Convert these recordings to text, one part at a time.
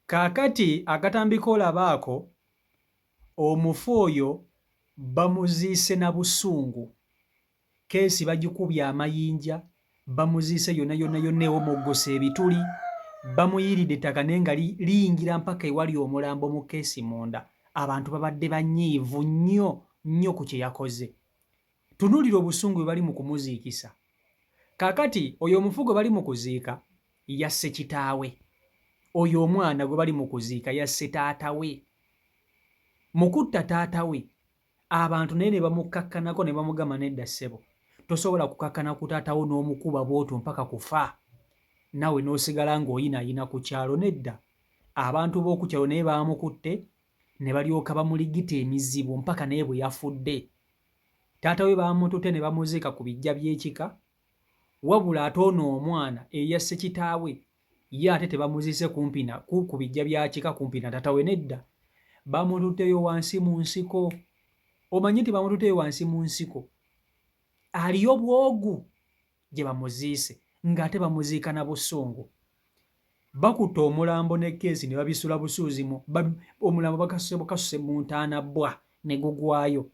Kaakati akatambiko olabaako omufu oyo bamuziise na busungu. Keesi bagikubye amayinja, bamuziise yonna ewomoggosa ebituli, bamuyiiridde ettaka naye nga liyingira mpaka ewali omulambo mu keesi munda. Abantu babadde banyiivu nnyo ku kye yakoze. Tunuulira obusungu bwe bali mu kumuziikisa. Kaakati oyo omufu gwe bali mu kuziika yasse kitaawe. Oyo omwana gwe bali mu kuziika yasse taata we. Mu kutta taata we, abantu naye ne bamukkakkanako ne bamugamba nedda ssebo, tosobola kukakkana ku taata wo n'omukuba bw'otyo mpaka kufa. Nawe n'osigala ng'oyinaayina ku kyalo. Nedda. Abantu b'oku kyalo naye baamukutte ne balyoka bamuligita emizibu mpaka naye bwe yafudde. Taata we baamututte ne bamuziika ku bijja by'ekika, wabula ate ono omwana eyasse kitaawe ye ate tebamuziise kumpi ku bijja bya kika kumpi na taata we. Nedda. Bamututteyo wansi mu nsiko. Omanyi nti bamututteyo wansi mu nsiko aliyo bwogu gye bamuziise ng'ate bamuziika na busungu. Bakutta omulambo ne keesi ne babisula busuuzi omulambo bakasuse mu ntaana bwa ne gugwayo.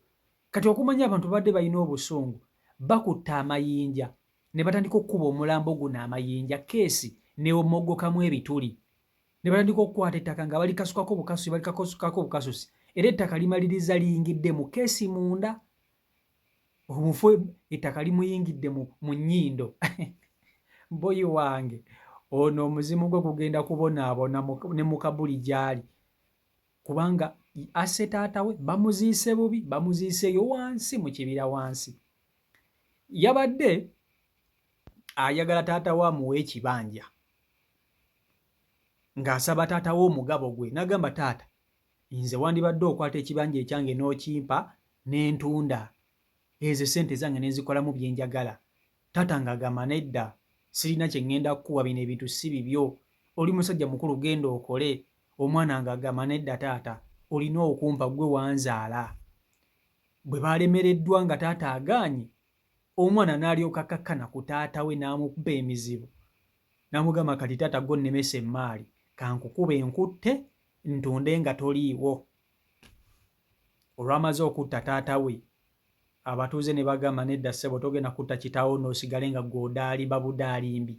Kati okumanya abantu badde balina obusungu, bakutta amayinja ne batandika okkuba omulambo guno amayinja, keesi ne omoggokamu ebituli. Ne batandika okukwata ettaka nga balikasukako bukasusi, era ettaka limaliriza liyingidde mu keesi munda. Omufu ettaka limuyingidde mu nnyindo. Boyi wange, ono omuzimu gwe gugenda kubonaabona ne mu kabuli gy'ali, kubanga asse taata we, bamuziise bubi, bamuziiseeyo wansi mu kibira wansi. Yabadde ayagala taata we amuwe ekibanja, ng'asaba taata we omugabo gwe. N'agamba, taata, nze wandibadde okwata ekibanja ekyange n'okimpa n'entunda ezo ssente zange ne nzikolamu bye njagala. Taata ng'agamba, nedda, sirina kye ŋŋenda kukuwa, bino ebintu si bibyo, oli musajja mukulu, genda okole. Omwana ng'agamba, nedda taata, olina okumpa, gwe wanzaala. Bwe baalemereddwa nga taata agaanye, omwana n'alyoka akakkana ku taata we n'amukuba emizibu. N'amugamba, kati taata gwe nnemesa emmaali, kankukuba enkutte ntunde nga toliiwo. Olwamaze okutta taata we, abatuuze ne bagamba, nedda ssebo, togenda kutta kitaawo n'osigale nga gw'odaalimba budaalimbi,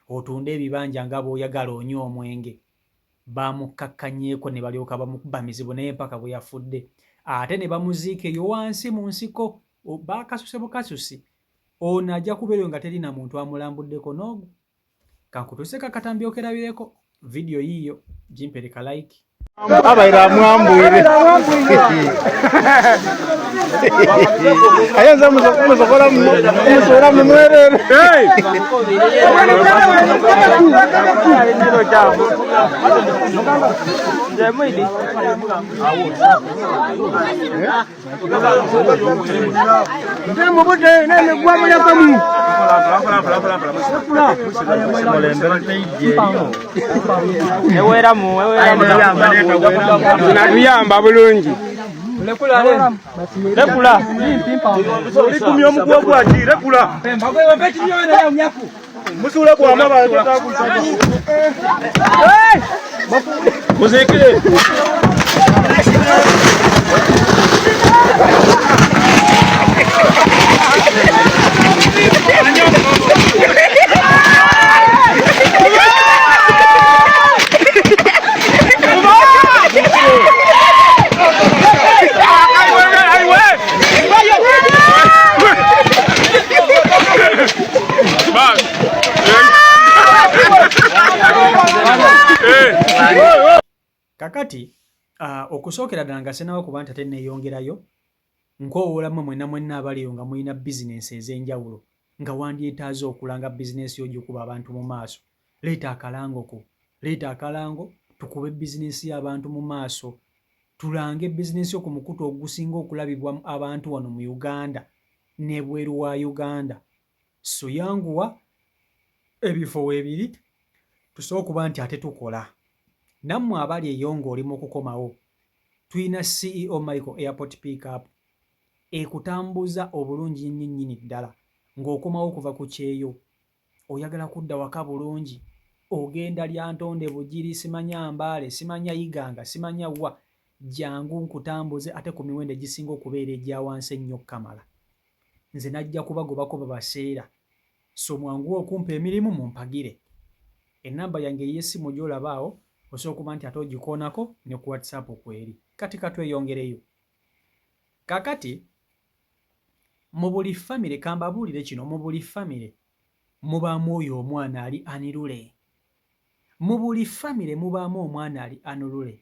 otunde ebibanja nga bw'oyagala onywe omwenge. Bamukkakkanyeeko ne balyoka bamukuba mizibu naye mpaka bwe yafudde. Ate ne bamuziika eyo wansi mu nsiko, baakasuse bukasusi. Ono ajja kubeerayo nga terina muntu amulambuddeko n'ogu. Kankutuuse kakatambi okerabireko. Vidiyo yiiyo gimpereka like. Abaira mwambwire ayanza musokola musora mumwerere natuyamba bulungi. Lekula likumya omuguwa gwaki lekula musula gwamaba muzikire Kakati okusookera ddala nga sinaba kuba nti ate neeyongerayo, nkowoolamu mwenna abaliyo nga mulina bizinensi ez'enjawulo nga wandyetaaze okulanga bizinensi yo gikuba abantu mu maaso. Leeta akalango tukube bizinensi y'abantu mu maaso, tulange bizinensi yo ku mukutu ogusinga okulabibwa abantu wano mu Uganda n'ebweru wa Uganda. So yanguwa ebifo weebiri tusobola okuba nti ate tukola. Nammwe abali eyo ng'oli mu kukomawo, tulina CEO Michael Airport Pickup ekutambuza obulungi nnyinnyini ddala ng'okomawo okuva ku kyeyo. Oyagala kudda waka bulungi, ogenda Lyantonde Bugiri simanya Mbaale simanya Iganga simanya wa jangu nkutambuze ate ku miwendo egisinga okubeera egya wansi ennyo Kamala nze najja kubagobako babaseera so mwangu okumpa emirimu mumpagire ennamba yange ey'essimu gy'olabaawo osobola okuba nti ate ogikoonako ne ku WhatsApp kweri kati katweyongereyo kakati mu buli famire kambabuulire kino mu buli famire mubaamu oyo omwana ali anirule mu buli famire mubaamu omwana ali anirule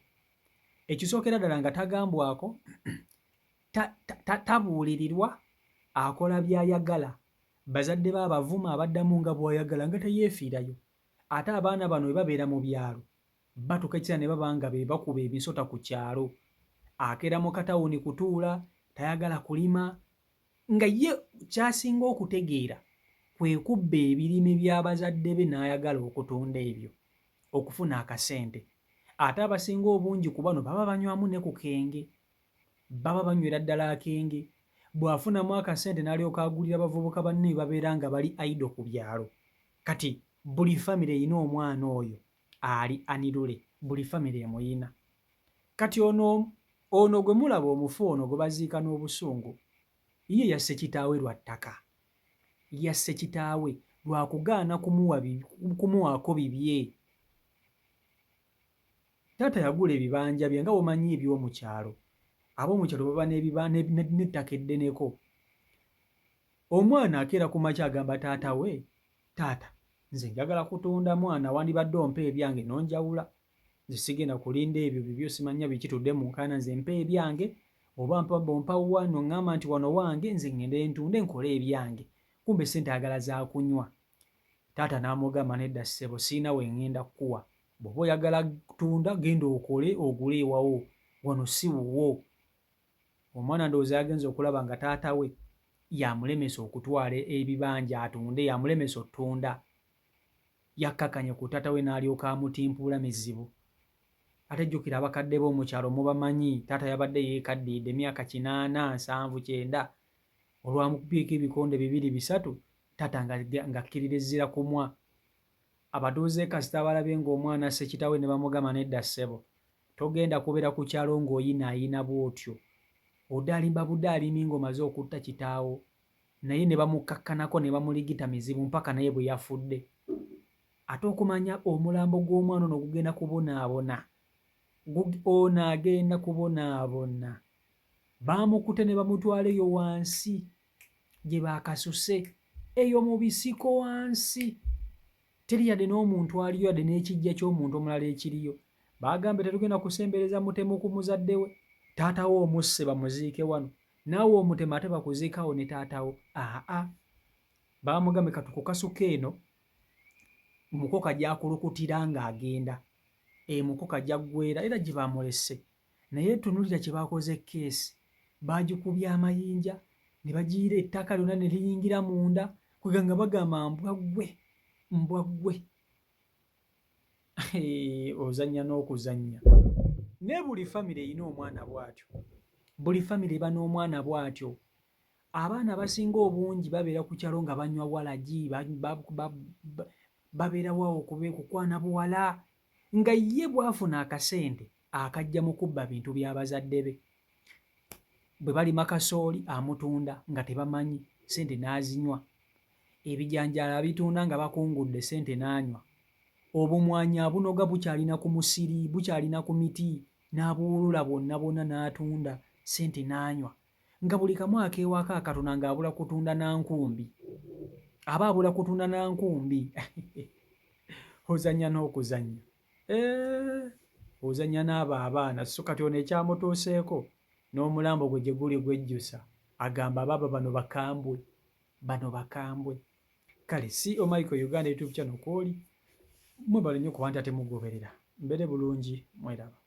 ekisookera ddala nga tagambwako tabuulirirwa akola by'ayagala bazadde be abavuma abaddamu nga bw'ayagala nga teyeefiirayo ate abaana bano bwe babeera mu byalo batuuka ekiseera ne baba nga be bakuba emisota ku kyalo akeera mu katawuni kutuula tayagala kulima nga ye ky'asinga okutegeera kwe kubba ebirime by'abazadde be n'ayagala okutunda ebyo okufuna akasente ate abasinga obungi ku bano baba banywamu ne ku kenge baba banywera ddala akenge bw'afunamu akasente n'alyoka agulira abavubuka banne babeera nga bali aido ku byalo kati buli famire erina omwana oyo ali anirule buli famire emuyina kati ono gwe mulaba omufu ono gwe baziika n'obusungu ye yasse kitaawe lwa ttaka yasse kitaawe lwa kugaana kumuwaako bibye taata yagula ebibanja bye nga bwomanyi eby'omu kyalo ab'omu kyalo baba n'ettaka eddeneko omwana akeera ku makya agamba taata we taata nze njagala kutunda mwana wandibadde ompa ebyange n'onjawula nze sigenda kulinda ebyo bibyo simanya bikitudde mu nkaana nze mpa ebyange oba bompa wano ŋŋamba nti wano wange nze ŋŋende ntunde nkole ebyange kumbe sente agala za kunywa taata n'amugamba nedda ssebo siina we ŋŋenda kkuwa bw'oba oyagala kutunda genda okole ogule ewawo wano si wuwo omwana ndowooza yagenza okulaba nga taata we yamulemesa okutwala ebibanja atunde yamulemesa ottunda yakkakanye ku taata we n'alyoka amutimpuula mizibu ate jjukira abakadde b'omukyalo mubamanyi taata yabadde yeekaddiidde emyaka 8 7 9 olwamukubyeko ebikonde 2 3 taata nga akkiririzira kumwa abatuuze kasita balabye ng'omwana asse kitaawe ne bamugamba nedda ssebo togenda kubeera ku kyalo ng'oyinaayina bw'otyo odaalimba budaalimi ng'omaze okutta kitaawo naye ne bamukkakkanako ne bamuligita mizibu mpaka naye bwe yafudde ate okumanya omulambo gw'omwana ono gugenda kubonaabona ono agenda kubonaabona baamukutte ne bamutwala eyo wansi gye baakasuse eyo mu bisiko wansi teri yadde n'omuntu aliyo yadde n'ekijja ky'omuntu omulala ekiriyo baagambye tetugenda kusembereza mutemu ku muzadde we taatawo omusse bamuziike wano naawe omutemu ate bakuziikawo ne taatawo aa baamugambe katukukasuka eno mukoka gyakulukutira ng'agenda emukoka gyaggwera era gye baamulesse naye tunulira kye baakoze keesi baagikubya amayinja ne bagiira ettaka lyonna ne liyingira munda kweganga bagamba mbwa ggwe ozannya n'okuzannya naye buli famire erina omwana bw'atyo buli famire eba n'omwana bw'atyo abaana abasinga obungi babeera ku kyalo nga banywa walagi babeerawo kukwana buwala nga ye bw'afuna akasente akajja mu kubba bintu by'abazadde be bwe balima kasooli amutunda nga tebamanyi sente n'azinywa ebijanjaalo abitunda nga bakungudde sente n'anywa obumwanyi abunoga bukyalina ku musiri bukyalina ku miti n'abuwulula bonna n'atunda sente n'anywa nga buli kamu akeewako akatona ng'abula kutunda nankumbi aba abula kutunda nankumbi ozannya n'okuzannya ozannya n'abo abaana so kati ono ekyamutuuseeko n'omulambo gwe gye guli gwejjusa agamba abaaba bano bakambwe kale si Michael Uganda YouTube channel kwoli mwebale nnyo kuba nti ate mugoberera mbere bulungi mweraba